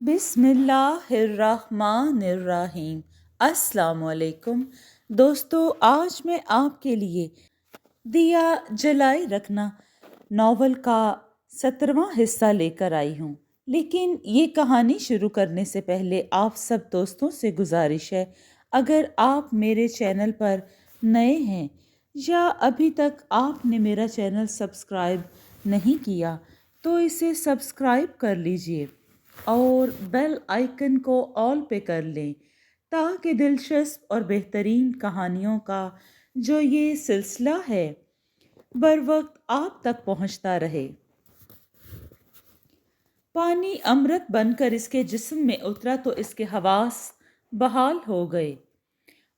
بسم اللہ الرحمن الرحیم۔ السلام علیکم دوستو، آج میں آپ کے لیے دیا جلائے رکھنا ناول کا 17واں حصہ لے کر آئی ہوں۔ لیکن یہ کہانی شروع کرنے سے پہلے آپ سب دوستوں سے گزارش ہے، اگر آپ میرے چینل پر نئے ہیں یا ابھی تک آپ نے میرا چینل سبسکرائب نہیں کیا تو اسے سبسکرائب کر لیجئے اور بیل آئیکن کو آل پہ کر لیں تاکہ دلچسپ اور بہترین کہانیوں کا جو یہ سلسلہ ہے بر وقت آپ تک پہنچتا رہے۔ پانی امرت بن کر اس کے جسم میں اترا تو اس کے حواس بحال ہو گئے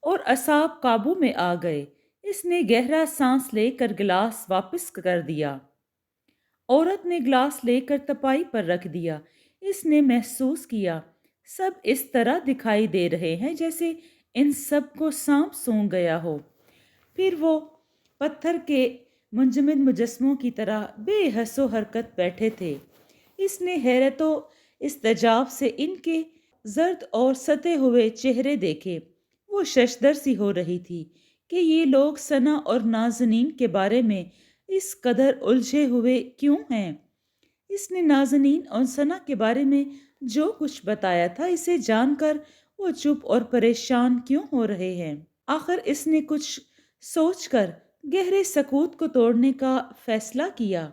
اور اعصاب قابو میں آ گئے۔ اس نے گہرا سانس لے کر گلاس واپس کر دیا۔ عورت نے گلاس لے کر تپائی پر رکھ دیا۔ اس نے محسوس کیا سب اس طرح دکھائی دے رہے ہیں جیسے ان سب کو سانپ سونگھ گیا ہو۔ پھر وہ پتھر کے منجمد مجسموں کی طرح بے حس و حرکت بیٹھے تھے۔ اس نے حیرت و استعجاب سے ان کے زرد اور ستے ہوئے چہرے دیکھے۔ وہ ششدر سی ہو رہی تھی کہ یہ لوگ ثنا اور نازنین کے بارے میں اس قدر الجھے ہوئے کیوں ہیں۔ اس نے نازنین اور ثنا کے بارے میں جو کچھ بتایا تھا اسے جان کر وہ چپ اور پریشان کیوں ہو رہے ہیں۔ آخر اس نے کچھ سوچ کر گہرے سکوت کو توڑنے کا فیصلہ کیا۔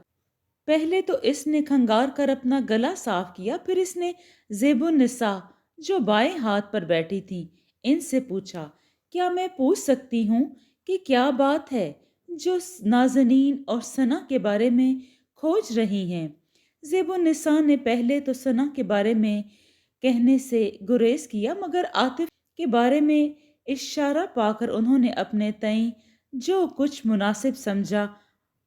پہلے تو اس نے کھنگار کر اپنا گلا صاف کیا، پھر اس نے زیب النساء جو بائیں ہاتھ پر بیٹھی تھی ان سے پوچھا، کیا میں پوچھ سکتی ہوں کہ کیا بات ہے جو نازنین اور ثنا کے بارے میں کھوج رہی ہیں؟ زیب النساء نے پہلے تو ثنا کے بارے میں کہنے سے گریز کیا، مگر عاطف کے بارے میں اشارہ پا کر انہوں نے اپنے تئیں جو کچھ مناسب سمجھا،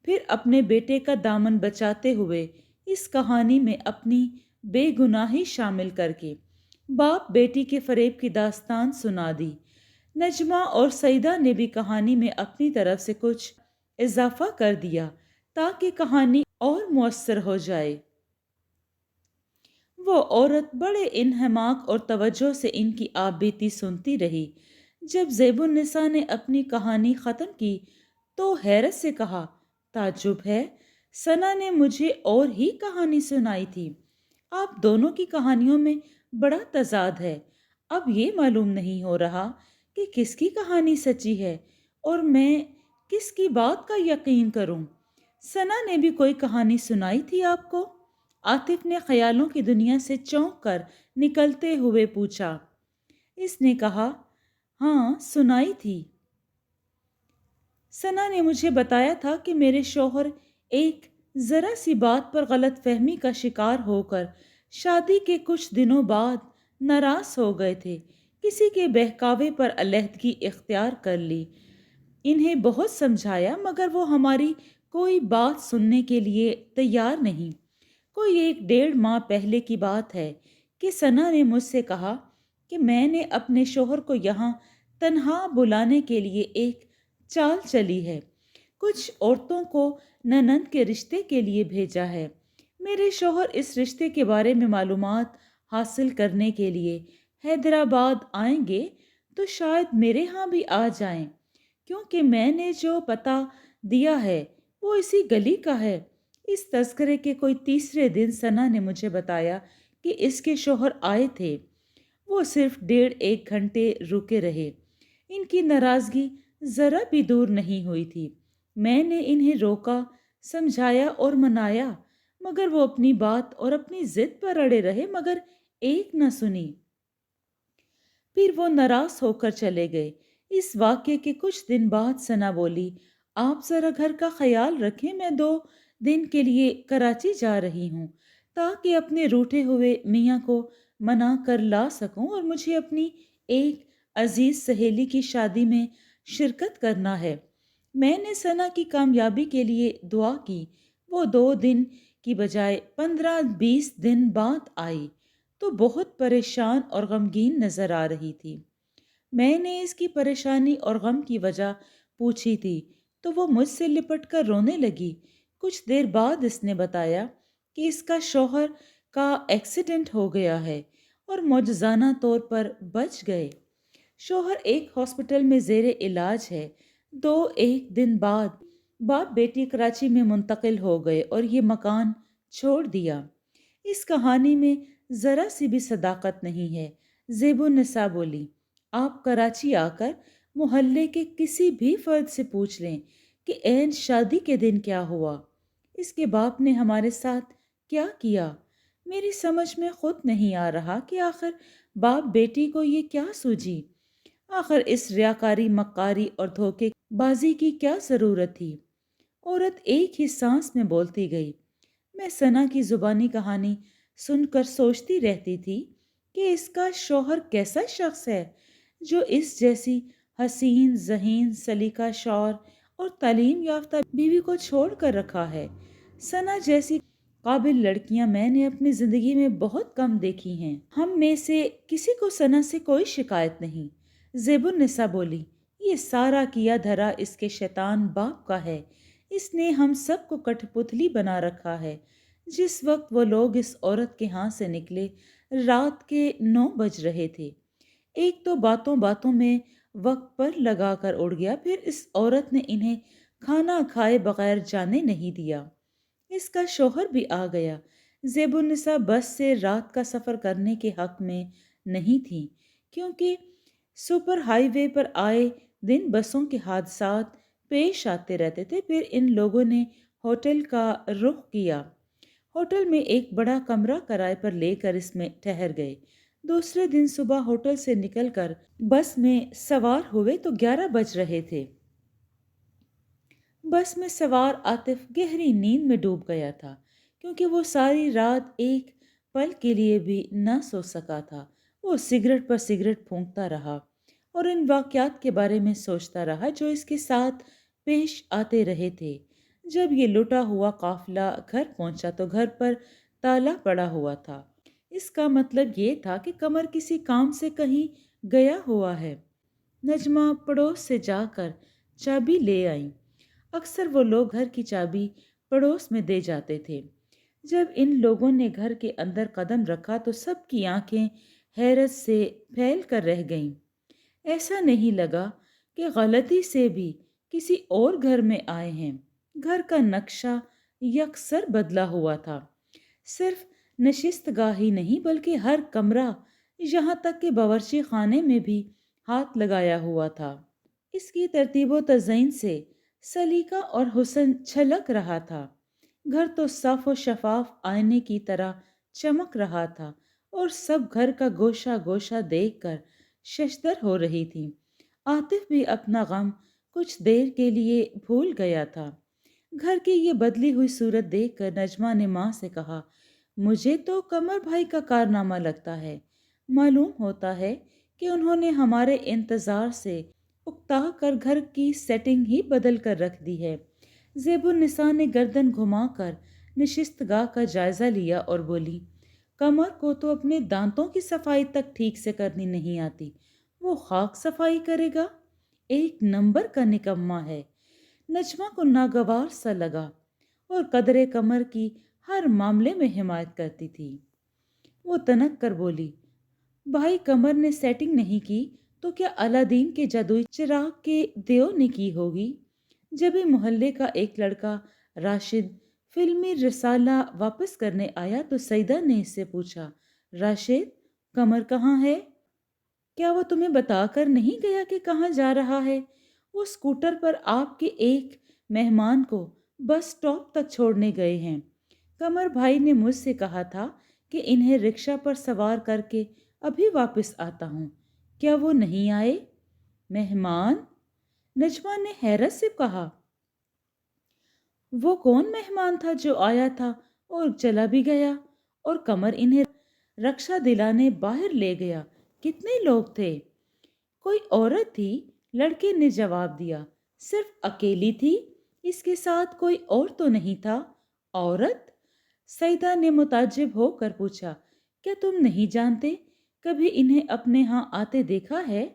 پھر اپنے بیٹے کا دامن بچاتے ہوئے اس کہانی میں اپنی بے گناہی شامل کر کے باپ بیٹی کے فریب کی داستان سنا دی۔ نجمہ اور سعیدہ نے بھی کہانی میں اپنی طرف سے کچھ اضافہ کر دیا تاکہ کہانی اور مؤثر ہو جائے۔ وہ عورت بڑے انہماک اور توجہ سے ان کی آپ بیتی سنتی رہی۔ جب زیب النساء نے اپنی کہانی ختم کی تو حیرت سے کہا، تعجب ہے، ثنا نے مجھے اور ہی کہانی سنائی تھی۔ آپ دونوں کی کہانیوں میں بڑا تضاد ہے۔ اب یہ معلوم نہیں ہو رہا کہ کس کی کہانی سچی ہے اور میں کس کی بات کا یقین کروں۔ ثنا نے بھی کوئی کہانی سنائی تھی آپ کو؟ عاطف نے خیالوں کی دنیا سے چونک کر نکلتے ہوئے پوچھا۔ اس نے کہا، ہاں سنائی تھی۔ ثنا نے مجھے بتایا تھا کہ میرے شوہر ایک ذرا سی بات پر غلط فہمی کا شکار ہو کر شادی کے کچھ دنوں بعد ناراض ہو گئے تھے، کسی کے بہکاوے پر علیحدگی اختیار کر لی۔ انہیں بہت سمجھایا مگر وہ ہماری کوئی بات سننے کے لیے تیار نہیں۔ کوئی 1.5 ماہ پہلے کی بات ہے کہ ثنا نے مجھ سے کہا کہ میں نے اپنے شوہر کو یہاں تنہا بلانے کے لیے ایک چال چلی ہے، کچھ عورتوں کو ننند کے رشتے کے لیے بھیجا ہے۔ میرے شوہر اس رشتے کے بارے میں معلومات حاصل کرنے کے لیے حیدرآباد آئیں گے تو شاید میرے ہاں بھی آ جائیں، کیونکہ میں نے جو پتہ دیا ہے وہ اسی گلی کا ہے۔ اس تذکرے کے کوئی تیسرے دن ثنا نے مجھے بتایا کہ اس کے شوہر آئے تھے۔ وہ صرف 1.5 گھنٹے رکے رہے۔ ان کی ناراضگی ذرا بھی دور نہیں ہوئی تھی۔ میں نے انہیں روکا، سمجھایا اور منایا، مگر وہ اپنی بات اور اپنی ضد پر اڑے رہے، مگر ایک نہ سنی۔ پھر وہ ناراض ہو کر چلے گئے۔ اس واقعے کے کچھ دن بعد ثنا بولی، آپ ذرا گھر کا خیال رکھیں، میں 2 دن کے لیے کراچی جا رہی ہوں تاکہ اپنے روٹھے ہوئے میاں کو منا کر لا سکوں اور مجھے اپنی ایک عزیز سہیلی کی شادی میں شرکت کرنا ہے۔ میں نے ثنا کی کامیابی کے لیے دعا کی۔ وہ 2 دن کی بجائے 15-20 دن بعد آئی تو بہت پریشان اور غمگین نظر آ رہی تھی۔ میں نے اس کی پریشانی اور غم کی وجہ پوچھی تھی تو وہ مجھ سے لپٹ کر رونے لگی۔ کچھ دیر بعد اس نے بتایا کہ اس کا شوہر کا ایکسیڈنٹ ہو گیا ہے اور معجزانہ طور پر بچ گئے۔ شوہر ایک ہاسپٹل میں زیر علاج ہے۔ ایک دن بعد باپ بیٹی کراچی میں منتقل ہو گئے اور یہ مکان چھوڑ دیا۔ اس کہانی میں ذرا سی بھی صداقت نہیں ہے۔ زیب النساء بولی، آپ کراچی آ کر محلے کے کسی بھی فرد سے پوچھ لیں کہ عین شادی کے دن کیا ہوا، اس کے باپ نے ہمارے ساتھ کیا کیا۔ میری سمجھ میں خود نہیں آ رہا کہ آخر باپ بیٹی کو یہ کیا سوجی۔ آخر اس ریاکاری، مکاری اور دھوکے بازی کی کیا ضرورت تھی؟ عورت ایک ہی سانس میں بولتی گئی۔ میں ثنا کی زبانی کہانی سن کر سوچتی رہتی تھی کہ اس کا شوہر کیسا شخص ہے جو اس جیسی حسین، ذہین، سلیقہ شعور اور تعلیم یافتہ بیوی کو چھوڑ کر رکھا ہے۔ ثنا جیسی قابل لڑکیاں میں نے اپنی زندگی میں بہت کم دیکھی ہیں۔ ہم میں سے کسی کو ثنا سے کوئی شکایت نہیں۔ زیب النساء بولی، یہ سارا کیا دھرا اس کے شیطان باپ کا ہے۔ اس نے ہم سب کو کٹھ پتلی بنا رکھا ہے۔ جس وقت وہ لوگ اس عورت کے ہاں سے نکلے، رات کے 9 بج رہے تھے۔ ایک تو باتوں باتوں میں وقت پر لگا کر اڑ گیا، پھر اس عورت نے انہیں کھانا کھائے بغیر جانے نہیں دیا۔ اس کا شوہر بھی آ گیا۔ زیب النساء بس سے رات کا سفر کرنے کے حق میں نہیں تھی، کیونکہ سپر ہائی وے پر آئے دن بسوں کے حادثات پیش آتے رہتے تھے۔ پھر ان لوگوں نے ہوٹل کا رخ کیا۔ ہوٹل میں ایک بڑا کمرہ کرائے پر لے کر اس میں ٹھہر گئے۔ دوسرے دن صبح ہوٹل سے نکل کر بس میں سوار ہوئے تو 11 بج رہے تھے۔ بس میں سوار عاطف گہری نیند میں ڈوب گیا تھا، کیونکہ وہ ساری رات ایک پل کے لیے بھی نہ سو سکا تھا۔ وہ سگریٹ پر سگریٹ پھونکتا رہا اور ان واقعات کے بارے میں سوچتا رہا جو اس کے ساتھ پیش آتے رہے تھے۔ جب یہ لٹا ہوا قافلہ گھر پہنچا تو گھر پر تالا پڑا ہوا تھا۔ اس کا مطلب یہ تھا کہ قمر کسی کام سے کہیں گیا ہوا ہے۔ نجمہ پڑوس سے جا کر چابی لے آئیں۔ اکثر وہ لوگ گھر کی چابی پڑوس میں دے جاتے تھے۔ جب ان لوگوں نے گھر کے اندر قدم رکھا تو سب کی آنکھیں حیرت سے پھیل کر رہ گئیں۔ ایسا نہیں لگا کہ غلطی سے بھی کسی اور گھر میں آئے ہیں۔ گھر کا نقشہ یکسر بدلا ہوا تھا۔ صرف نشست گاہ ہی نہیں بلکہ ہر کمرہ، یہاں تک کہ باورچی خانے میں بھی ہاتھ لگایا ہوا تھا۔ اس کی ترتیب و تزئین سے سلیقہ اور حسن چھلک رہا تھا۔ گھر تو صاف و شفاف آئینے کی طرح چمک رہا تھا اور سب گھر کا گوشہ گوشہ دیکھ کر ششدر ہو رہی تھی۔ عاطف بھی اپنا غم کچھ دیر کے لیے بھول گیا تھا۔ گھر کی یہ بدلی ہوئی صورت دیکھ کر نجمہ نے ماں سے کہا، مجھے تو قمر بھائی کا کارنامہ لگتا ہے۔ معلوم ہوتا ہے کہ انہوں نے ہمارے انتظار سے اکتا کر گھر کی سیٹنگ ہی بدل کر رکھ دی ہے۔ زیب النساء نے گردن گھما کر نشست گاہ کا جائزہ لیا اور بولی، قمر کو تو اپنے دانتوں کی صفائی تک ٹھیک سے کرنی نہیں آتی، وہ خاک صفائی کرے گا؟ ایک نمبر کا نکما ہے۔ نجمہ کو ناگوار سا لگا اور قدرے قمر کی ہر معاملے میں حمایت کرتی تھی۔ وہ تنک کر بولی، بھائی قمر نے سیٹنگ نہیں کی تو کیا علادین کے جادوئی چراغ کے دیو نے کی ہوگی؟ جب ہی محلے کا ایک لڑکا راشد فلمی رسالہ واپس کرنے آیا تو سیدہ نے اس سے پوچھا، راشد، قمر کہاں ہے؟ کیا وہ تمہیں بتا کر نہیں گیا کہ کہاں جا رہا ہے؟ وہ اسکوٹر پر آپ کے ایک مہمان کو بس سٹاپ تک چھوڑنے گئے ہیں۔ قمر بھائی نے مجھ سے کہا تھا کہ انہیں رکشہ پر سوار کر کے ابھی واپس آتا ہوں۔ کیا وہ نہیں آئے؟ مہمان؟ نجمہ نے حیرت سے کہا، وہ کون مہمان تھا جو آیا تھا اور چلا بھی گیا؟ اور قمر انہیں رکشہ دلانے باہر لے گیا۔ کتنے لوگ تھے؟ کوئی عورت تھی، لڑکے نے جواب دیا۔ صرف اکیلی تھی؟ اس کے ساتھ کوئی اور تو نہیں تھا؟ عورت؟ سیدہ نے متعجب ہو کر پوچھا، کیا تم نہیں جانتے؟ کبھی انہیں اپنے ہاں آتے دیکھا ہے؟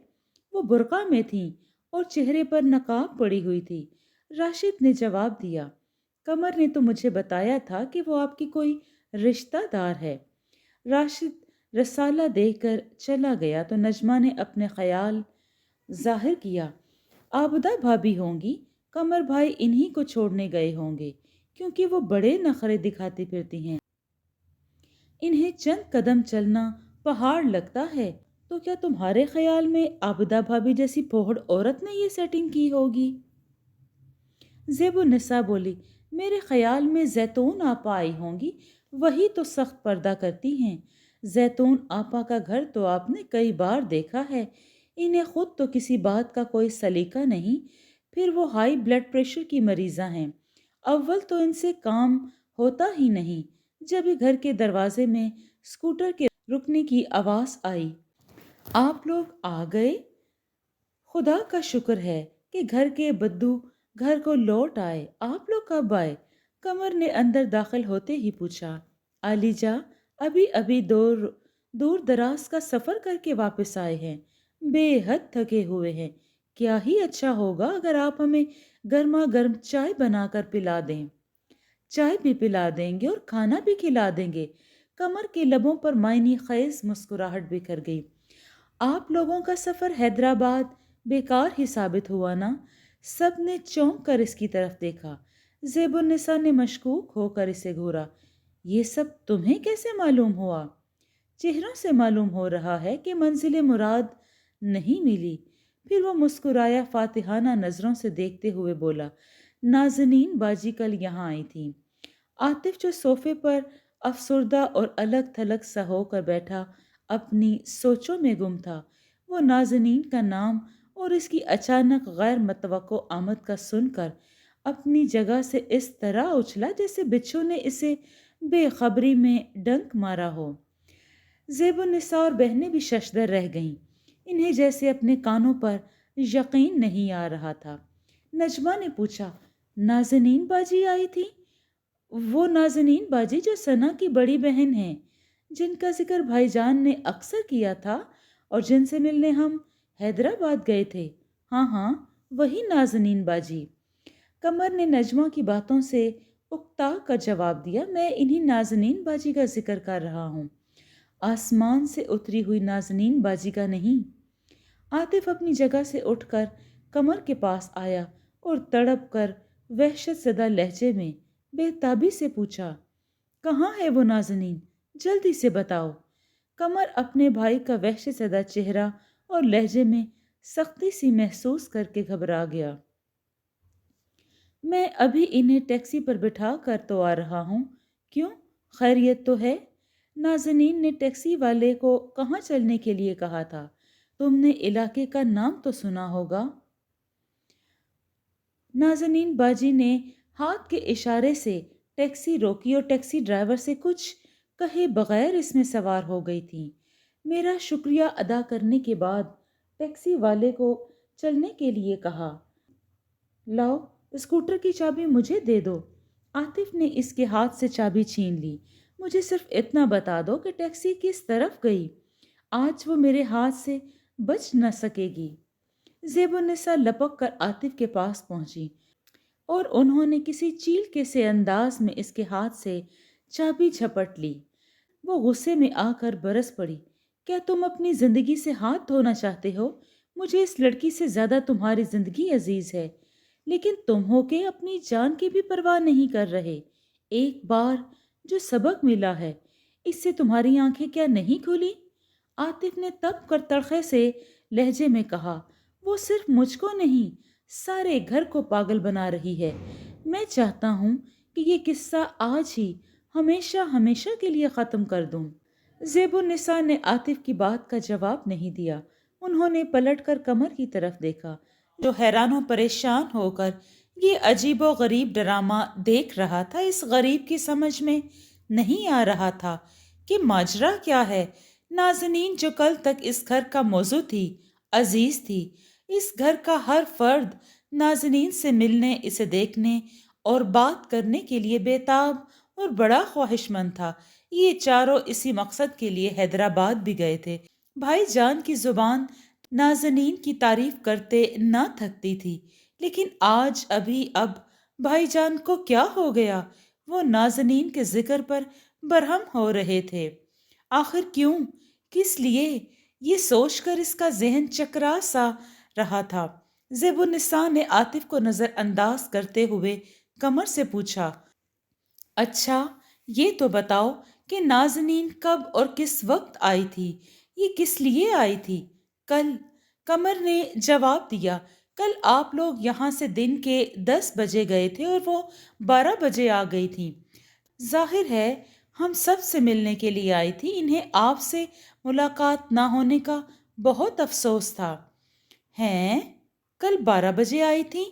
وہ برقع میں تھیں اور چہرے پر نقاب پڑی ہوئی تھی۔ راشد نے جواب دیا، قمر نے تو مجھے بتایا تھا کہ وہ آپ کی کوئی رشتہ دار ہے۔ راشد رسالہ دے کر چلا گیا تو نجمہ نے اپنے خیال ظاہر کیا، آبدہ بھابھی ہوں گی، قمر بھائی انہی کو چھوڑنے گئے ہوں گے، کیونکہ وہ بڑے نخرے دکھاتی پھرتی ہیں، انہیں چند قدم چلنا پہاڑ لگتا ہے۔ تو کیا تمہارے خیال میں آبدہ بھابھی جیسی پوہڑ عورت نے یہ سیٹنگ کی ہوگی؟ زیب النساء بولی، میرے خیال میں زیتون آپا آئی ہوں گی، وہی تو سخت پردہ کرتی ہیں۔ زیتون آپا کا گھر تو آپ نے کئی بار دیکھا ہے، انہیں خود تو کسی بات کا کوئی سلیقہ نہیں، پھر وہ ہائی بلڈ پریشر کی مریضہ ہیں، اول تو ان سے کام ہوتا ہی نہیں۔ جب ہی گھر کے دروازے میں اسکوٹر کے رکنے کی آواز آئی، آپ لوگ آ گئے؟ خدا کا شکر ہے کہ گھر کے بدو گھر کو لوٹ آئے، آپ لوگ کب آئے؟ قمر نے اندر داخل ہوتے ہی پوچھا۔ علی جا ابھی ابھی دور دراز کا سفر کر کے واپس آئے ہیں، بے حد تھکے ہوئے ہیں، کیا ہی اچھا ہوگا اگر آپ ہمیں گرما گرم چائے بنا کر پلا دیں۔ چائے بھی پلا دیں گے اور کھانا بھی کھلا دیں گے۔ قمر کے لبوں پر معنی خیز مسکراہٹ بکھر گئی۔ آپ لوگوں کا سفر حیدرآباد بیکار ہی ثابت ہوا نا؟ سب نے چونک کر اس کی طرف دیکھا۔ زیب النساء نے مشکوک ہو کر اسے گھورا۔ یہ سب تمہیں کیسے معلوم ہوا؟ چہروں سے معلوم ہو رہا ہے کہ منزل مراد نہیں ملی۔ پھر وہ مسکرایا، فاتحانہ نظروں سے دیکھتے ہوئے بولا، نازنین باجی کل یہاں آئی تھی۔ عاطف جو صوفے پر افسردہ اور الگ تھلگ سا ہو کر بیٹھا اپنی سوچوں میں گم تھا، وہ نازنین کا نام اور اس کی اچانک غیر متوقع آمد کا سن کر اپنی جگہ سے اس طرح اچھلا جیسے بچھو نے اسے بے خبری میں ڈنک مارا ہو۔ زیب النساء اور بہنیں بھی ششدر رہ گئیں، انہیں جیسے اپنے کانوں پر یقین نہیں آ رہا تھا۔ نجمہ نے پوچھا، نازنین باجی آئی تھی؟ وہ نازنین باجی جو ثنا کی بڑی بہن ہیں، جن کا ذکر بھائی جان نے اکثر کیا تھا اور جن سے ملنے ہم حیدرآباد گئے تھے؟ ہاں ہاں، وہی نازنین باجی۔ قمر نے نجمہ کی باتوں سے اکتا کر جواب دیا، میں انہی نازنین باجی کا ذکر کر رہا ہوں، آسمان سے اتری ہوئی نازنین باجی کا نہیں۔ عاطف اپنی جگہ سے اٹھ کر قمر کے پاس آیا اور تڑپ کر وحشت زدہ لہجے میں بے تابی سے پوچھا، کہاں ہے وہ نازنین؟ جلدی سے بتاؤ۔ قمر اپنے بھائی کا وحشت زدہ چہرہ اور لہجے میں سختی سی محسوس کر کے گھبرا گیا۔ میں ابھی انہیں ٹیکسی پر بٹھا کر تو آ رہا ہوں، کیوں خیریت تو ہے؟ نازنین نے ٹیکسی والے کو کہاں چلنے کے لیے کہا تھا؟ تم نے علاقے کا نام تو سنا ہوگا؟ نازنین باجی نے ہاتھ کے اشارے سے ٹیکسی روکی اور ٹیکسی ڈرائیور سے کچھ کہے بغیر اس میں سوار ہو گئی تھی۔ میرا شکریہ ادا کرنے کے بعد ٹیکسی والے کو چلنے کے لیے کہا، لاؤ اسکوٹر کی چابی مجھے دے دو۔ عاطف نے اس کے ہاتھ سے چابی چھین لی۔ مجھے صرف اتنا بتا دو کہ ٹیکسی کس طرف گئی، آج وہ میرے ہاتھ سے بچ نہ سکے گی۔ زیب النساء لپک کر عاطف کے پاس پہنچی اور انہوں نے کسی چیل کے سے انداز میں اس کے ہاتھ سے چابی جھپٹ لی۔ وہ غصے میں آ کر برس پڑی، کیا تم اپنی زندگی سے ہاتھ دھونا چاہتے ہو؟ مجھے اس لڑکی سے زیادہ تمہاری زندگی عزیز ہے، لیکن تم ہو کے اپنی جان کی بھی پرواہ نہیں کر رہے۔ ایک بار جو سبق ملا ہے، اس سے تمہاری آنکھیں کیا نہیں کھلی؟ عاطف نے تپ کر تڑخے سے لہجے میں کہا، وہ صرف مجھ کو نہیں، سارے گھر کو پاگل بنا رہی ہے۔ میں چاہتا ہوں کہ یہ قصہ آج ہی ہمیشہ ہمیشہ کے لیے ختم کر دوں۔ زیب النساء نے عاطف کی بات کا جواب نہیں دیا۔ انہوں نے پلٹ کر قمر کی طرف دیکھا، جو حیران و پریشان ہو کر یہ عجیب و غریب ڈرامہ دیکھ رہا تھا۔ اس غریب کی سمجھ میں نہیں آ رہا تھا کہ ماجرا کیا ہے۔ نازنین جو کل تک اس گھر کا موضوع تھی، عزیز تھی، اس گھر کا ہر فرد نازنین سے ملنے، اسے دیکھنے اور بات کرنے کے لیے بیتاب اور بڑا خواہش مند تھا۔ یہ چاروں اسی مقصد کے لیے حیدرآباد بھی گئے تھے۔ بھائی جان کی زبان نازنین کی تعریف کرتے نہ تھکتی تھی، لیکن اب بھائی جان کو کیا ہو گیا؟ وہ نازنین کے ذکر پر برہم ہو رہے تھے۔ آخر کیوں؟ کس لیے؟ یہ سوچ کر اس کا ذہن چکرا سا رہا تھا۔ زیب النساء نے عاطف کو نظر انداز کرتے ہوئے قمر سے پوچھا، اچھا یہ تو بتاؤ کہ نازنین کب اور کس وقت آئی تھی؟ یہ کس لیے آئی تھی؟ کل، قمر نے جواب دیا۔ کل آپ لوگ یہاں سے دن کے 10 بجے گئے تھے اور وہ 12 بجے آ گئی تھی۔ ظاہر ہے ہم سب سے ملنے کے لیے آئی تھی۔ انہیں آپ سے ملاقات نہ ہونے کا بہت افسوس تھا۔ ہیں؟ کل 12 بجے آئی تھی؟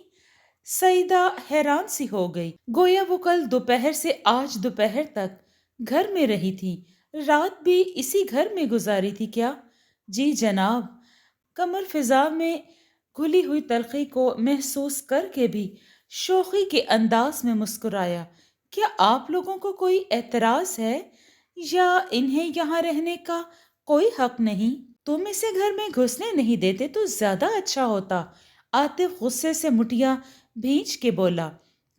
سعیدہ حیران سی ہو گئی، گویا وہ کل دوپہر سے آج دوپہر تک گھر میں رہی تھی۔ رات بھی اسی گھر میں گزاری تھی کیا؟ جی جناب۔ قمر فضا میں گھلی ہوئی تلخی کو محسوس کر کے بھی شوخی کے انداز میں مسکرایا۔ کیا آپ لوگوں کو کوئی اعتراض ہے یا انہیں یہاں رہنے کا کوئی حق نہیں؟ تم اسے گھر میں گھسنے نہیں دیتے تو زیادہ اچھا ہوتا۔ عاطف غصے سے مٹھیاں بھینچ کے بولا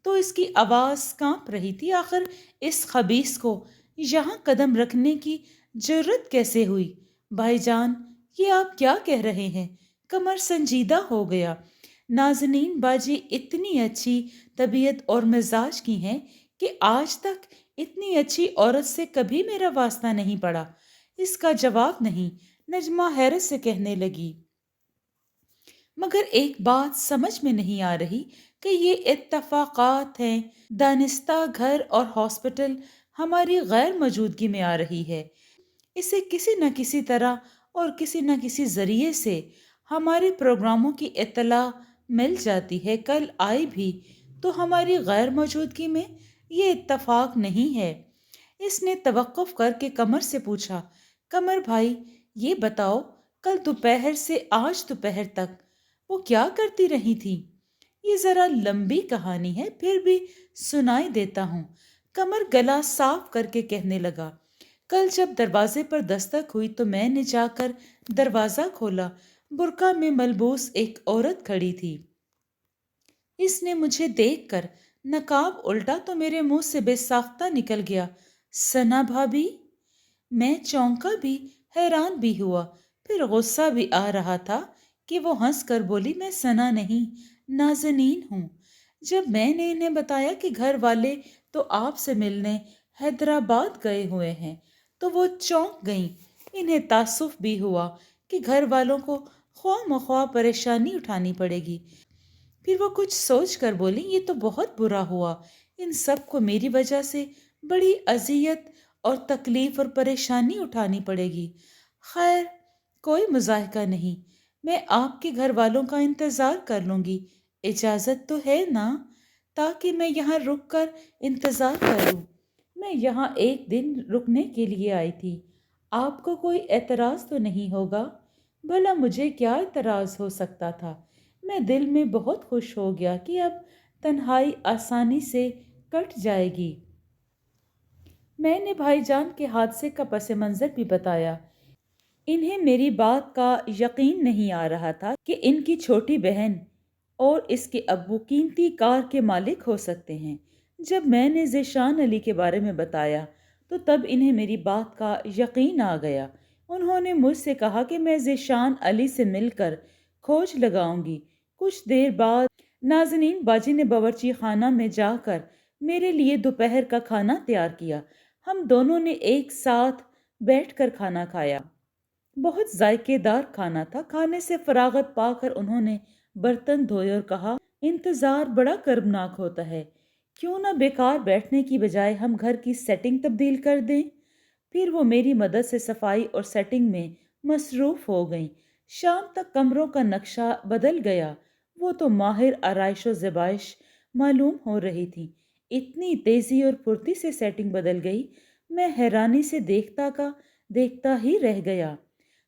تو اس کی آواز کانپ رہی تھی۔ آخر اس خبیث کو یہاں قدم رکھنے کی جرت کیسے ہوئی؟ بھائی جان، یہ آپ کیا کہہ رہے ہیں؟ قمر سنجیدہ ہو گیا۔ نازنین باجی اتنی اچھی طبیعت اور مزاج کی ہیں کہ آج تک اتنی اچھی عورت سے کبھی میرا واسطہ نہیں پڑا۔ اس کا جواب نہیں۔ نجمہ حیرت سے کہنے لگی، مگر ایک بات سمجھ میں نہیں آ رہی کہ یہ اتفاقات ہیں۔ دانستہ گھر اور ہاسپٹل ہماری غیر موجودگی میں آ رہی ہے۔ اسے کسی نہ کسی طرح اور کسی نہ کسی ذریعے سے ہمارے پروگراموں کی اطلاع مل جاتی ہے۔ کل آئی بھی تو ہماری غیر موجودگی میں، یہ اتفاق نہیں ہے۔ اس نے توقف کر کے قمر سے پوچھا، قمر بھائی یہ بتاؤ کل دوپہر سے آج دوپہر تک وہ کیا کرتی رہی تھی؟ یہ ذرا لمبی کہانی ہے، پھر بھی سنائی دیتا ہوں۔ قمر گلا صاف کر کے کہنے لگا، کل جب دروازے پر دستک ہوئی تو میں نے جا کر دروازہ کھولا۔ برقع میں ملبوس ایک عورت کھڑی تھی۔ اس نے مجھے دیکھ کر نقاب الٹا تو میرے منہ سے بے ساختہ نکل گیا، ثنا بھابی۔ میں چونکا بھی، حیران بھی ہوا، پھر غصہ بھی آ رہا تھا کہ وہ ہنس کر بولی، میں ثنا نہیں، نازنین ہوں۔ جب میں نے انہیں بتایا کہ گھر والے تو آپ سے ملنے حیدرآباد گئے ہوئے ہیں تو وہ چونک گئیں۔ انہیں تعصب بھی ہوا کہ گھر والوں کو خواہ مخواہ پریشانی اٹھانی پڑے گی۔ پھر وہ کچھ سوچ کر بولی، یہ تو بہت برا ہوا، ان سب کو میری وجہ سے بڑی اذیت اور تکلیف اور پریشانی اٹھانی پڑے گی۔ خیر کوئی مضاحکہ نہیں، میں آپ کے گھر والوں کا انتظار کر لوں گی۔ اجازت تو ہے نا؟ تاکہ میں یہاں رک کر انتظار کر لوں۔ میں یہاں ایک دن رکنے کے لیے آئی تھی۔ آپ کو کوئی اعتراض تو نہیں ہوگا؟ بھلا مجھے کیا اعتراض ہو سکتا تھا؟ میں دل میں بہت خوش ہو گیا کہ اب تنہائی آسانی سے کٹ جائے گی۔ میں نے بھائی جان کے حادثے کا پس منظر بھی بتایا۔ انہیں میری بات کا یقین نہیں آ رہا تھا کہ ان کی چھوٹی بہن اور اس کے ابو قیمتی کار کے مالک ہو سکتے ہیں۔ جب میں نے ذیشان علی کے بارے میں بتایا تو تب انہیں میری بات کا یقین آ گیا۔ انہوں نے مجھ سے کہا کہ میں ذیشان علی سے مل کر کھوج لگاؤں گی۔ کچھ دیر بعد نازنین باجی نے باورچی خانہ میں جا کر میرے لیے دوپہر کا کھانا تیار کیا۔ ہم دونوں نے ایک ساتھ بیٹھ کر کھانا کھایا۔ بہت ذائقے دار کھانا تھا۔ کھانے سے فراغت پا کر انہوں نے برتن دھوئے اور کہا، انتظار بڑا کربناک ہوتا ہے، کیوں نہ بیکار بیٹھنے کی بجائے ہم گھر کی سیٹنگ تبدیل کر دیں؟ پھر وہ میری مدد سے صفائی اور سیٹنگ میں مصروف ہو گئیں۔ شام تک کمروں کا نقشہ بدل گیا۔ وہ تو ماہر آرائش و زیبائش معلوم ہو رہی تھی۔ اتنی تیزی اور پھرتی سے سیٹنگ بدل گئی، میں حیرانی سے دیکھتا ہی رہ گیا۔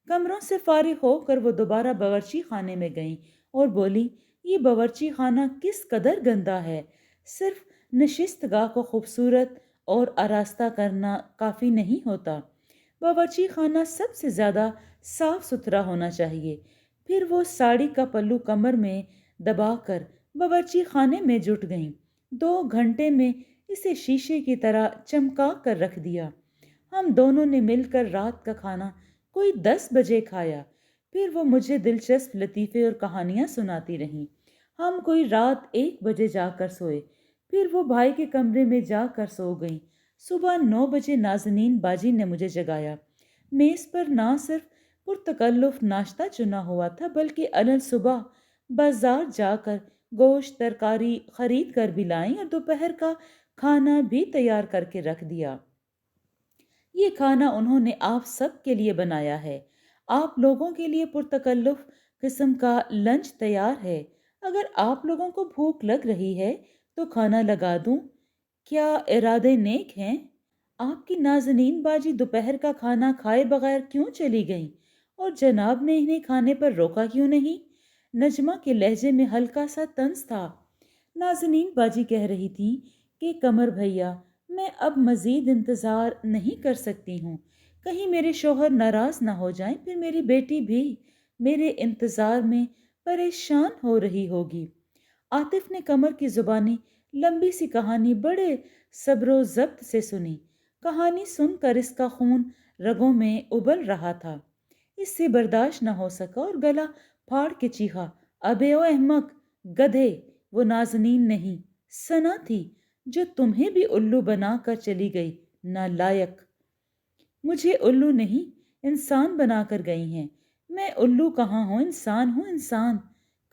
کمروں سے فارغ ہو کر وہ دوبارہ باورچی خانے میں گئیں اور بولی، یہ باورچی خانہ کس قدر گندا ہے۔ صرف نشست گاہ کو خوبصورت اور آراستہ کرنا کافی نہیں ہوتا، باورچی خانہ سب سے زیادہ صاف ستھرا ہونا چاہیے۔ پھر وہ ساڑی کا پلو کمر میں دبا کر باورچی خانے میں جٹ گئیں۔ 2 گھنٹے میں اسے شیشے کی طرح چمکا کر رکھ دیا۔ ہم دونوں نے مل کر رات کا کھانا کوئی 10 بجے کھایا۔ پھر وہ مجھے دلچسپ لطیفے اور کہانیاں سناتی رہیں۔ ہم کوئی رات 1 بجے جا کر سوئے۔ پھر وہ بھائی کے کمرے میں جا کر سو گئیں۔ صبح 9 بجے نازنین باجی نے مجھے جگایا۔ میز پر نہ صرف پرتکلف ناشتہ چنا ہوا تھا بلکہ الل صبح بازار جا کر گوشت ترکاری خرید کر بھی لائیں اور دوپہر کا کھانا بھی تیار کر کے رکھ دیا۔ یہ کھانا انہوں نے آپ سب کے لیے بنایا ہے۔ آپ لوگوں کے لیے پرتکلف قسم کا لنچ تیار ہے۔ اگر آپ لوگوں کو بھوک لگ رہی ہے تو کھانا لگا دوں۔ کیا ارادے نیک ہیں؟ آپ کی نازنین باجی دوپہر کا کھانا کھائے بغیر کیوں چلی گئیں اور جناب نے انہیں کھانے پر روکا کیوں نہیں؟ نجمہ کے لہجے میں ہلکا سا طنز تھا۔ نازنین باجی کہہ رہی تھی کہ قمر بھیا، میں اب مزید انتظار نہیں کر سکتی ہوں۔ کہیں میرے شوہر ناراض نہ ہو جائیں، پھر میری بیٹی بھی میرے انتظار میں پریشان ہو رہی ہوگی۔ عاطف نے قمر کی زبانی لمبی سی کہانی بڑے صبر و ضبط سے سنی۔ کہانی سن کر اس کا خون رگوں میں ابل رہا تھا۔ اس سے برداشت نہ ہو سکا اور گلا پھاڑ کے چیخا، ابے او احمق گدھے! وہ نازنین نہیں، ثنا تھی جو تمہیں بھی الو بنا کر چلی گئی، نالائق! مجھے الو نہیں، انسان بنا کر گئی ہیں۔ میں الو کہاں ہوں، انسان ہوں، انسان۔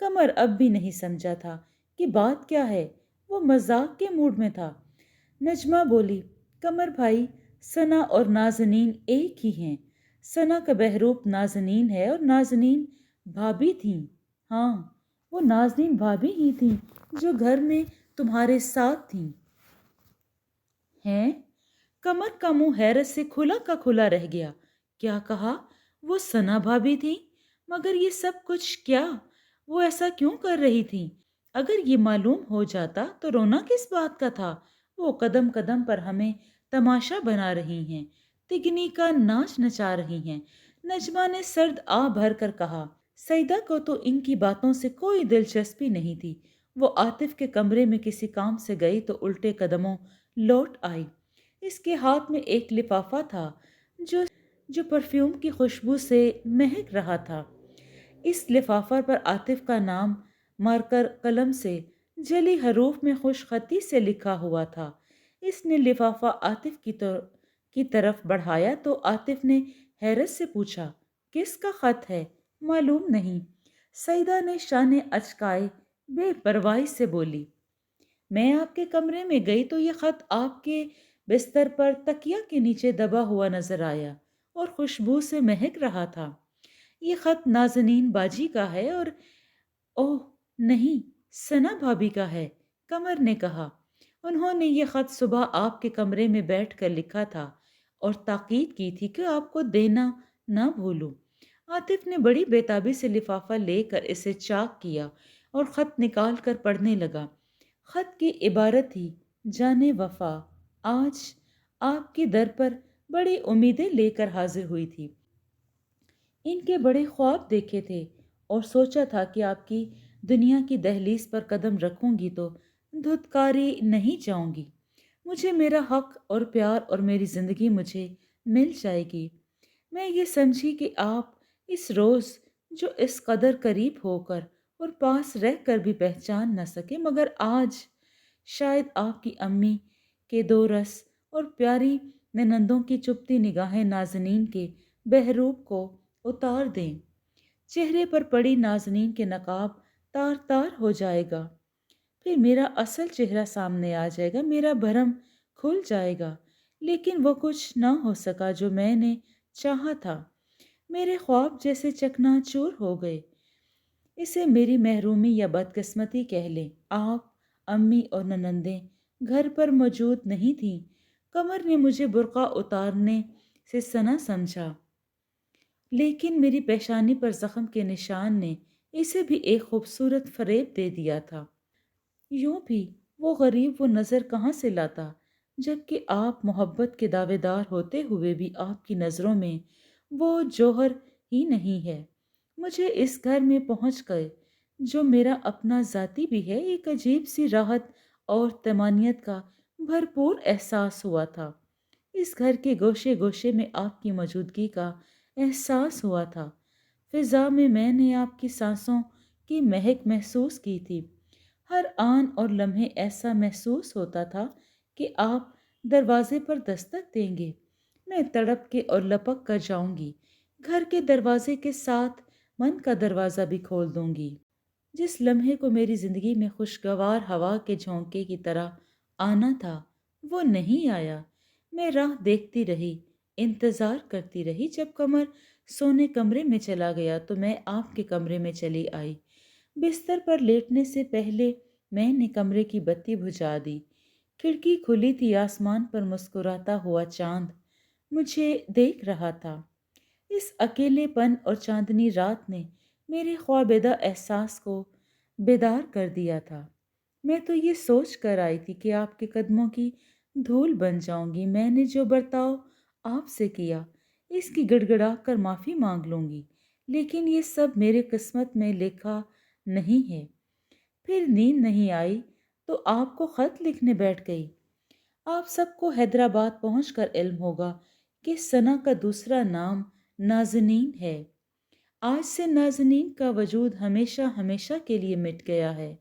قمر اب بھی نہیں سمجھا تھا کہ بات کیا ہے۔ وہ مذاق کے موڈ میں تھا۔ نجمہ بولی، قمر بھائی، ثنا اور نازنین ایک ہی ہیں۔ ثنا کا بہروپ نازنین ہے اور نازنین بھابھی تھیں۔ ہاں، وہ نازنین بھابھی ہی تھیں جو گھر میں تمہارے ساتھ تھیں۔ ہیں؟ قمر کا منہ حیرت سے کھلا کا کھلا رہ گیا۔ کیا کہا؟ وہ ثنا بھابھی تھیں؟ مگر یہ سب کچھ کیا؟ وہ ایسا کیوں کر رہی تھیں؟ اگر یہ معلوم ہو جاتا تو رونا کس بات کا تھا؟ وہ قدم قدم پر ہمیں تماشا بنا رہی ہیں، تگنی کا ناچ نچا رہی ہیں۔ نجمہ نے سرد آہ بھر کر کہا۔ سعیدہ کو تو ان کی باتوں سے کوئی دلچسپی نہیں تھی۔ وہ عاطف کے کمرے میں کسی کام سے گئی تو الٹے قدموں لوٹ آئی۔ اس کے ہاتھ میں ایک لفافہ تھا جو پرفیوم کی خوشبو سے مہک رہا تھا۔ اس لفافہ پر عاطف کا نام مارکر قلم سے جلی حروف میں خوش خطی سے لکھا ہوا تھا۔ اس نے لفافہ عاطف کی طرف بڑھایا تو عاطف نے حیرت سے پوچھا، کس کا خط ہے؟ معلوم نہیں۔ سعیدہ نے شانے اچکائے بے پرواہی سے بولی، میں آپ کے کمرے میں گئی تو یہ خط آپ کے بستر پر تکیہ کے نیچے دبا ہوا نظر آیا اور خوشبو سے مہک رہا تھا۔ یہ خط نازنین باجی کا ہے اور اوہ نہیں، ثنا بھابھی کا ہے، قمر نے کہا۔ انہوں نے یہ خط صبح آپ کے کمرے میں بیٹھ کر لکھا تھا اور تاکید کی تھی کہ آپ کو دینا نہ بھولوں۔ عاطف نے بڑی بےتابی سے لفافہ لے کر اسے چاک کیا اور خط نکال کر پڑھنے لگا۔ خط کی عبارت تھی، جانے وفا، آج آپ کے در پر بڑی امیدیں لے کر حاضر ہوئی تھی۔ ان کے بڑے خواب دیکھے تھے اور سوچا تھا کہ آپ کی دنیا کی دہلیز پر قدم رکھوں گی تو دھتکاری نہیں جاؤں گی۔ مجھے میرا حق اور پیار اور میری زندگی مجھے مل جائے گی۔ میں یہ سمجھی کہ آپ اس روز جو اس قدر قریب ہو کر اور پاس رہ کر بھی پہچان نہ سکے، مگر آج شاید آپ کی امی کے دو رس اور پیاری ننندوں کی چپتی نگاہیں نازنین کے بہروپ کو اتار دیں۔ چہرے پر پڑی نازنین کے نقاب تار تار ہو جائے گا، پھر میرا اصل چہرہ سامنے آ جائے گا، میرا بھرم کھل جائے گا۔ لیکن وہ کچھ نہ ہو سکا جو میں نے چاہا تھا۔ میرے خواب جیسے چکنا چور ہو گئے۔ اسے میری محرومی یا بدقسمتی کہہ لیں۔ آپ، امی اور ننندیں گھر پر موجود نہیں تھیں۔ قمر نے مجھے برقع اتارنے سے ثنا سمجھا، لیکن میری پیشانی پر زخم کے نشان نے اسے بھی ایک خوبصورت فریب دے دیا تھا۔ یوں بھی وہ غریب وہ نظر کہاں سے لاتا، جبکہ آپ محبت کے دعوے دار ہوتے ہوئے بھی آپ کی نظروں میں وہ جوہر ہی نہیں ہے۔ مجھے اس گھر میں پہنچ گئے جو میرا اپنا ذاتی بھی ہے، ایک عجیب سی راحت اور طمانینت کا بھرپور احساس ہوا تھا۔ اس گھر کے گوشے گوشے میں آپ کی موجودگی کا احساس ہوا تھا۔ فضا میں نے آپ کی سانسوں کی مہک محسوس کی تھی۔ ہر آن اور لمحے ایسا محسوس ہوتا تھا کہ آپ دروازے پر دستک دیں گے، میں تڑپ کے اور لپک کر جاؤں گی، گھر کے دروازے کے ساتھ من کا دروازہ بھی کھول دوں گی۔ جس لمحے کو میری زندگی میں خوشگوار ہوا کے جھونکے کی طرح آنا تھا وہ نہیں آیا۔ میں راہ دیکھتی رہی، انتظار کرتی رہی۔ جب قمر سونے کمرے میں چلا گیا تو میں آپ کے کمرے میں چلی آئی۔ بستر پر لیٹنے سے پہلے میں نے کمرے کی بتی بجھا دی۔ کھڑکی کھلی تھی، آسمان پر مسکراتا ہوا چاند مجھے دیکھ رہا تھا۔ اس اکیلے پن اور چاندنی رات نے میرے خوابیدہ احساس کو بیدار کر دیا تھا۔ میں تو یہ سوچ کر آئی تھی کہ آپ کے قدموں کی دھول بن جاؤں گی۔ میں نے جو برتاؤ آپ سے کیا اس کی گڑ گڑا کر معافی مانگ لوں گی، لیکن یہ سب میرے قسمت میں لکھا نہیں ہے۔ پھر نیند نہیں آئی تو آپ کو خط لکھنے بیٹھ گئی۔ آپ سب کو حیدرآباد پہنچ کر علم ہوگا کہ ثنا کا دوسرا نام نازنین ہے۔ آج سے نازنین کا وجود ہمیشہ ہمیشہ کے لیے مٹ گیا ہے۔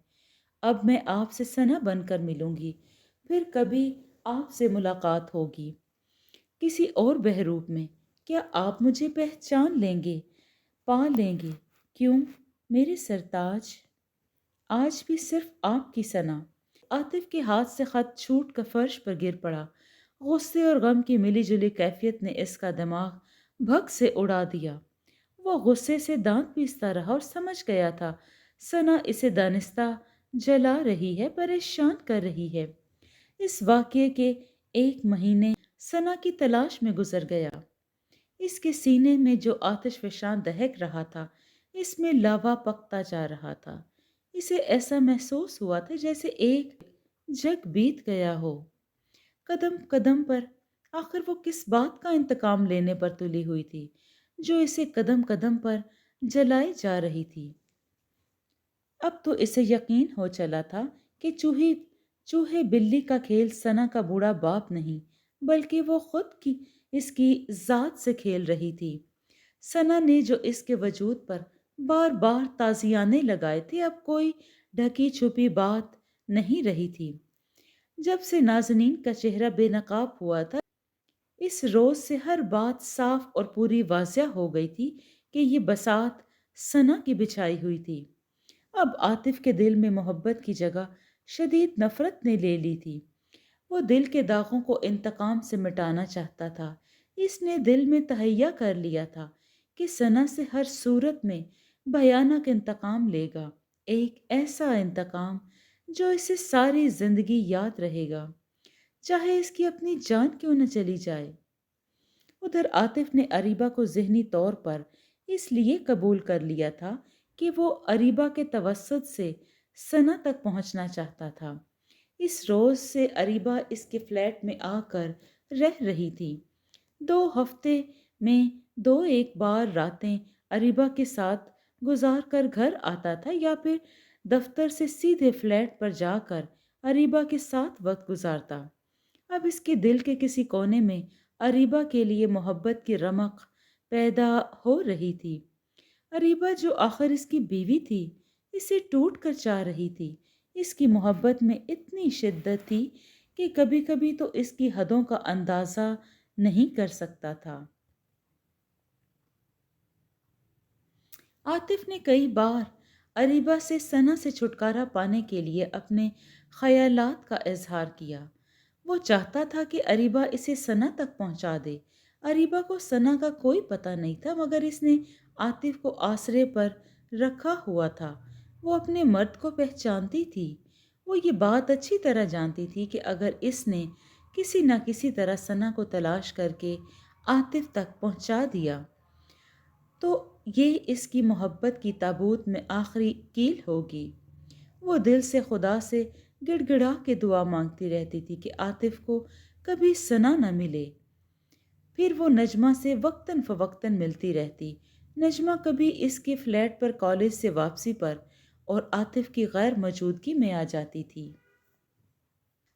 اب میں آپ سے ثنا بن کر ملوں گی، پھر کبھی آپ سے ملاقات ہوگی کسی اور بحروب میں۔ کیا آپ مجھے پہچان لیں گے، پا لیں گے؟ کیوں میرے سرتاج؟ آج بھی صرف آپ کی ثنا۔ عاطف کے ہاتھ سے خط چھوٹ کر فرش پر گر پڑا۔ غصے اور غم کی ملی جلی کیفیت نے اس کا دماغ بھگ سے اڑا دیا۔ وہ غصے سے دانت پیستا رہا اور سمجھ گیا تھا ثنا اسے دانستہ جلا رہی ہے، پریشان کر رہی ہے۔ اس واقعے کے 1 مہینے ثنا کی تلاش میں گزر گیا۔ اس کے سینے میں جو آتش فشاں دہک رہا تھا اس میں لاوا پکتا جا رہا تھا۔ اسے ایسا محسوس ہوا تھا جیسے ایک جگ بیت گیا ہو۔ قدم قدم پر آخر وہ کس بات کا انتقام لینے پر تلی ہوئی تھی جو اسے قدم قدم پر جلائی جا رہی تھی۔ اب تو اسے یقین ہو چلا تھا کہ چوہے بلی کا کھیل ثنا کا بوڑھا باپ نہیں بلکہ وہ خود کی اس کی ذات سے کھیل رہی تھی۔ ثنا نے جو اس کے وجود پر بار بار تازیانے لگائے تھے اب کوئی ڈھکی چھپی بات نہیں رہی تھی۔ جب سے نازنین کا چہرہ بے نقاب ہوا تھا اس روز سے ہر بات صاف اور پوری واضح ہو گئی تھی کہ یہ بساط ثنا کی بچھائی ہوئی تھی۔ اب عاطف کے دل میں محبت کی جگہ شدید نفرت نے لے لی تھی۔ وہ دل کے داغوں کو انتقام سے مٹانا چاہتا تھا۔ اس نے دل میں تہیہ کر لیا تھا کہ ثنا سے ہر صورت میں بھیانک انتقام لے گا، ایک ایسا انتقام جو اسے ساری زندگی یاد رہے گا، چاہے اس کی اپنی جان کیوں نہ چلی جائے۔ ادھر عاطف نے اریبہ کو ذہنی طور پر اس لیے قبول کر لیا تھا کہ وہ اریبہ کے توسط سے ثنا تک پہنچنا چاہتا تھا۔ اس روز سے اریبہ اس کے فلیٹ میں آ کر رہ رہی تھی۔ 2 ہفتے میں 2 بار راتیں اریبہ کے ساتھ گزار کر گھر آتا تھا یا پھر دفتر سے سیدھے فلیٹ پر جا کر اریبہ کے ساتھ وقت گزارتا۔ اب اس کے دل کے کسی کونے میں اریبہ کے لیے محبت کی رمق پیدا ہو رہی تھی۔ اریبہ جو آخر اس کی بیوی تھی اسے ٹوٹ کر چاہ رہی تھی۔ اس کی محبت میں اتنی شدت تھی کہ کبھی کبھی تو اس کی حدوں کا اندازہ نہیں کر سکتا تھا۔ عاطف نے کئی بار اریبہ سے ثنا سے چھٹکارا پانے کے لیے اپنے خیالات کا اظہار کیا۔ وہ چاہتا تھا کہ اریبہ اسے ثنا تک پہنچا دے۔ اریبہ کو ثنا کا کوئی پتہ نہیں تھا مگر اس نے عاطف کو آسرے پر رکھا ہوا تھا۔ وہ اپنے مرد کو پہچانتی تھی۔ وہ یہ بات اچھی طرح جانتی تھی کہ اگر اس نے کسی نہ کسی طرح ثنا کو تلاش کر کے عاطف تک پہنچا دیا تو یہ اس کی محبت کی تابوت میں آخری کیل ہوگی۔ وہ دل سے خدا سے گڑ گڑا کے دعا مانگتی رہتی تھی کہ عاطف کو کبھی ثنا نہ ملے۔ پھر وہ نجمہ سے وقتاً فوقتاً ملتی رہتی۔ نجمہ کبھی اس کے فلیٹ پر کالج سے واپسی پر اور عاطف کی غیر موجودگی میں آ جاتی تھی۔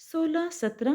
16-17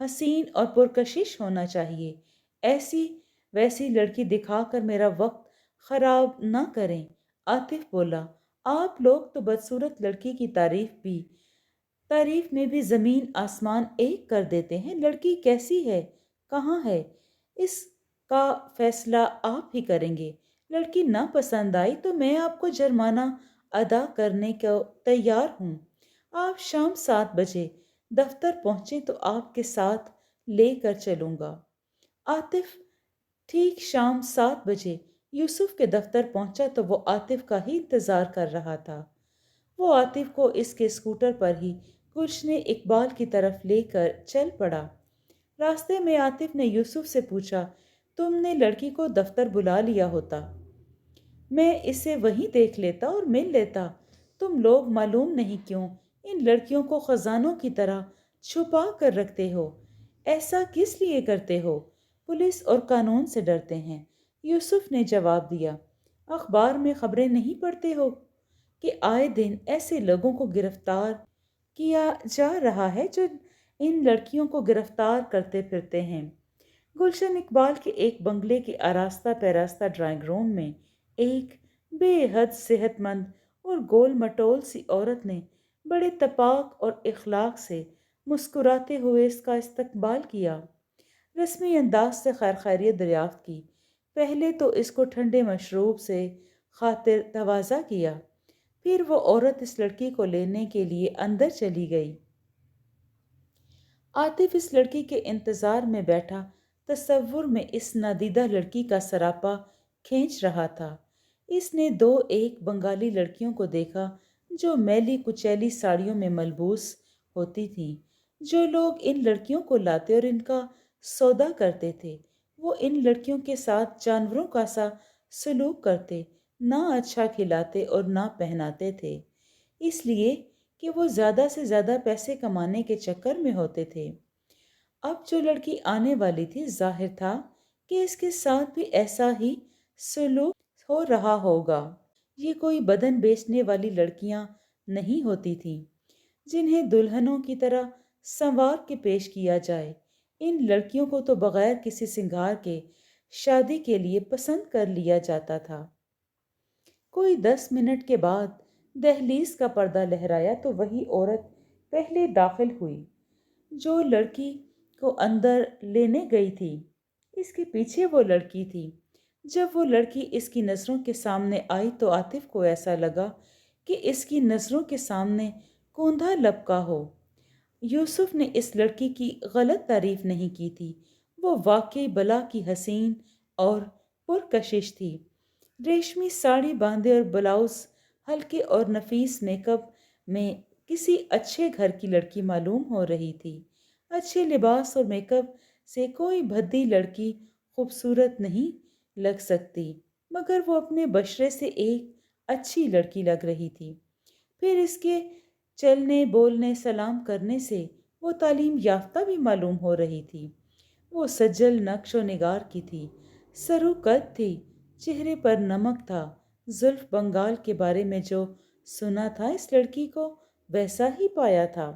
حسین اور پرکشش ہونا چاہیے۔ ایسی ویسی لڑکی دکھا کر میرا وقت خراب نہ کریں۔ عاطف بولا، آپ لوگ تو بدصورت لڑکی کی تعریف میں بھی زمین آسمان ایک کر دیتے ہیں۔ لڑکی کیسی ہے، کہاں ہے، اس کا فیصلہ آپ ہی کریں گے۔ لڑکی نہ پسند آئی تو میں آپ کو جرمانہ ادا کرنے کو تیار ہوں۔ آپ شام 7 بجے دفتر پہنچیں تو آپ کے ساتھ لے کر چلوں گا۔ عاطف ٹھیک شام 7 بجے یوسف کے دفتر پہنچا تو وہ عاطف کا ہی انتظار کر رہا تھا۔ وہ عاطف کو اس کے اسکوٹر پر ہی گلشن اقبال کی طرف لے کر چل پڑا۔ راستے میں عاطف نے یوسف سے پوچھا، تم نے لڑکی کو دفتر بلا لیا ہوتا، میں اسے وہیں دیکھ لیتا اور مل لیتا۔ تم لوگ معلوم نہیں کیوں ان لڑکیوں کو خزانوں کی طرح چھپا کر رکھتے ہو۔ ایسا کس لیے کرتے ہو؟ پولیس اور قانون سے ڈرتے ہیں، یوسف نے جواب دیا۔ اخبار میں خبریں نہیں پڑھتے ہو کہ آئے دن ایسے لوگوں کو گرفتار کیا جا رہا ہے جو ان لڑکیوں کو گرفتار کرتے پھرتے ہیں۔ گلشن اقبال کے ایک بنگلے کے آراستہ پیراستہ ڈرائنگ روم میں ایک بے حد صحت مند اور گول مٹول سی عورت نے بڑے تپاک اور اخلاق سے مسکراتے ہوئے اس کا استقبال کیا۔ رسمی انداز سے خیر خیریت دریافت کی۔ پہلے تو اس کو ٹھنڈے مشروب سے خاطر تواضع کیا، پھر وہ عورت اس لڑکی کو لینے کے لیے اندر چلی گئی۔ عاطف اس لڑکی کے انتظار میں بیٹھا تصور میں اس نادیدہ لڑکی کا سراپا کھینچ رہا تھا۔ اس نے 2 بنگالی لڑکیوں کو دیکھا جو میلی کچیلی ساڑیوں میں ملبوس ہوتی تھیں۔ جو لوگ ان لڑکیوں کو لاتے اور ان کا سودا کرتے تھے وہ ان لڑکیوں کے ساتھ جانوروں کا سا سلوک کرتے، نہ اچھا کھلاتے اور نہ پہناتے تھے، اس لیے کہ وہ زیادہ سے زیادہ پیسے کمانے کے چکر میں ہوتے تھے۔ اب جو لڑکی آنے والی تھی ظاہر تھا کہ اس کے ساتھ بھی ایسا ہی سلوک ہو رہا ہوگا۔ یہ کوئی بدن بیچنے والی لڑکیاں نہیں ہوتی تھیں جنہیں دلہنوں کی طرح سنوار کے پیش کیا جائے۔ ان لڑکیوں کو تو بغیر کسی سنگار کے شادی کے لیے پسند کر لیا جاتا تھا۔ کوئی 10 منٹ کے بعد دہلیز کا پردہ لہرایا تو وہی عورت پہلے داخل ہوئی جو لڑکی کو اندر لینے گئی تھی۔ اس کے پیچھے وہ لڑکی تھی۔ جب وہ لڑکی اس کی نظروں کے سامنے آئی تو عاطف کو ایسا لگا کہ اس کی نظروں کے سامنے کوندھا لپکا ہو۔ یوسف نے اس لڑکی کی غلط تعریف نہیں کی تھی، وہ واقعی بلا کی حسین اور پرکشش تھی۔ ریشمی ساڑی باندھے اور بلاؤز ہلکے اور نفیس میک اپ میں کسی اچھے گھر کی لڑکی معلوم ہو رہی تھی۔ اچھے لباس اور میک اپ سے کوئی بھدی لڑکی خوبصورت نہیں لگ سکتی، مگر وہ اپنے بشرے سے ایک اچھی لڑکی لگ رہی تھی۔ پھر اس کے چلنے بولنے سلام کرنے سے وہ تعلیم یافتہ بھی معلوم ہو رہی تھی۔ وہ سجل نقش و نگار کی تھی، سرو قد تھی، چہرے پر نمک تھا۔ زلف بنگال کے بارے میں جو سنا تھا اس لڑکی کو ویسا ہی پایا تھا۔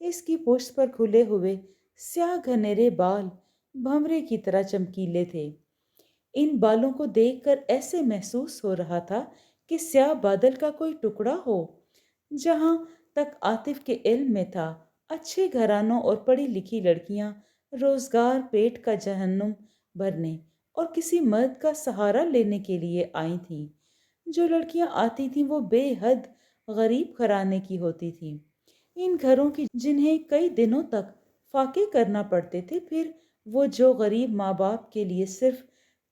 اس کی پشت پر کھلے ہوئے سیاہ گھنیرے بال بھنورے کی طرح چمکیلے تھے۔ ان بالوں کو دیکھ کر ایسے محسوس ہو رہا تھا کہ سیاہ بادل کا کوئی ٹکڑا ہو۔ جہاں تک عاطف کے علم میں تھا، اچھے گھرانوں اور پڑھی لکھی لڑکیاں روزگار پیٹ کا جہنم بھرنے اور کسی مرد کا سہارا لینے کے لیے آئی تھیں۔ جو لڑکیاں آتی تھیں وہ بے حد غریب گھرانے کی ہوتی تھیں، ان گھروں کی جنہیں کئی دنوں تک فاقے کرنا پڑتے تھے۔ پھر وہ جو غریب ماں باپ کے لیے صرف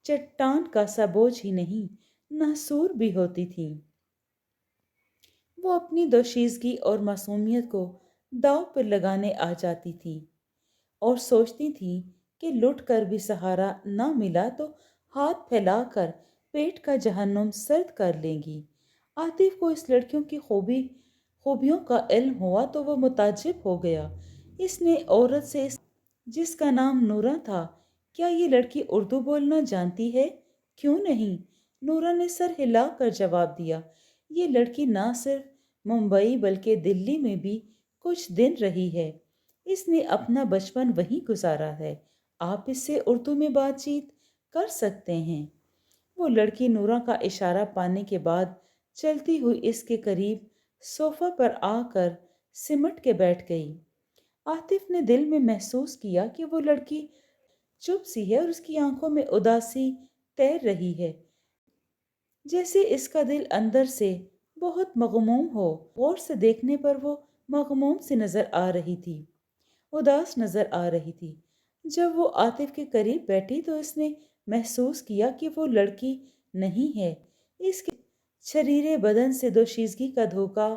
چٹان کا سا بوجھ ہی نہیں نحسور بھی ہوتی تھیں۔ وہ اپنی دوشیزگی اور معصومیت کو داؤ پر لگانے آ جاتی تھیں اور سوچتی تھیں کہ لٹ کر بھی سہارا نہ ملا تو ہاتھ پھیلا کر پیٹ کا جہنم سرد کر لیں گی۔ عاطف کو اس لڑکیوں کی خوبیوں کا علم ہوا تو وہ متعجب ہو گیا۔ اس نے عورت سے جس کا نام نورہ تھا، کیا یہ لڑکی اردو بولنا جانتی ہے؟ کیوں نہیں؟ نورہ نے سر ہلا کر جواب دیا، یہ لڑکی نہ صرف ممبئی بلکہ دلی میں بھی کچھ دن رہی ہے۔ اس نے اپنا بچپن وہیں گزارا ہے، آپ اس سے اردو میں بات چیت کر سکتے ہیں۔ وہ لڑکی نورا کا اشارہ پانے کے بعد چلتی ہوئی اس کے قریب صوفہ پر آ کر سمٹ کے بیٹھ گئی۔ عاطف نے دل میں محسوس کیا کہ وہ لڑکی چپ سی ہے اور اس کی آنکھوں میں اداسی تیر رہی ہے، جیسے اس کا دل اندر سے بہت مغموم ہو۔ غور سے دیکھنے پر وہ مغموم سی نظر آ رہی تھی، اداس نظر آ رہی تھی۔ جب وہ عاطف کے قریب بیٹھی تو اس نے محسوس کیا کہ وہ لڑکی نہیں ہے، اس کے شریرے بدن سے دوشیزگی کا دھوکہ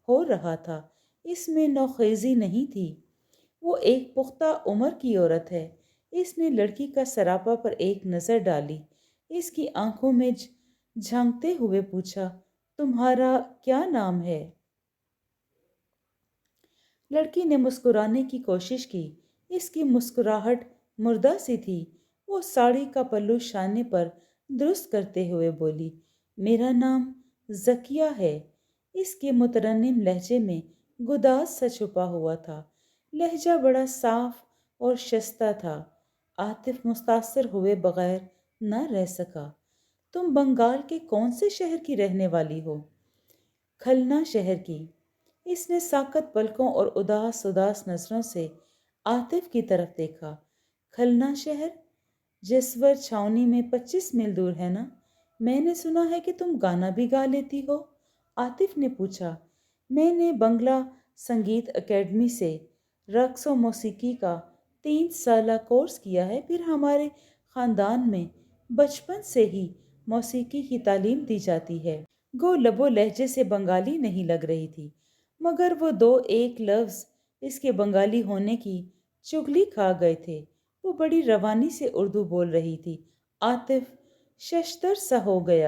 ہو رہا تھا۔ اس میں نوخیزی نہیں تھی، وہ ایک پختہ عمر کی عورت ہے۔ اس نے لڑکی کا سراپا پر ایک نظر ڈالی، اس کی آنکھوں میں جھانکتے ہوئے پوچھا، تمہارا کیا نام ہے؟ لڑکی نے مسکرانے کی کوشش کی، اس کی مسکراہٹ مردہ سی تھی۔ وہ ساڑی کا پلو شانے پر درست کرتے ہوئے بولی، میرا نام زکیہ ہے۔ اس کے مترنم لہجے میں گداز سا چھپا ہوا تھا، لہجہ بڑا صاف اور شستہ تھا۔ عاطف متاثر ہوئے بغیر نہ رہ سکا۔ تم بنگال کے کون سے شہر کی رہنے والی ہو؟ کھلنا شہر کی۔ اس نے ساکت پلکوں اور اداس اداس نظروں سے عاطف کی طرف دیکھا۔ کھلنا شہر؟ جسور چھاونی میں 25 میل دور ہے نا؟ میں نے سنا ہے کہ تم گانا بھی گا لیتی ہو؟ عاطف نے پوچھا۔ میں نے بنگلہ سنگیت اکیڈمی سے رقص و موسیقی کا 3 سالہ کورس کیا ہے، پھر ہمارے خاندان میں بچپن سے ہی موسیقی کی تعلیم دی جاتی ہے۔ گو لب و لہجے سے بنگالی نہیں لگ رہی تھی، مگر وہ 2 ایک لفظ اس کے بنگالی ہونے کی چغلی کھا گئے تھے۔ وہ بڑی روانی سے اردو بول رہی تھی۔ عاطف ششدر سا ہو گیا۔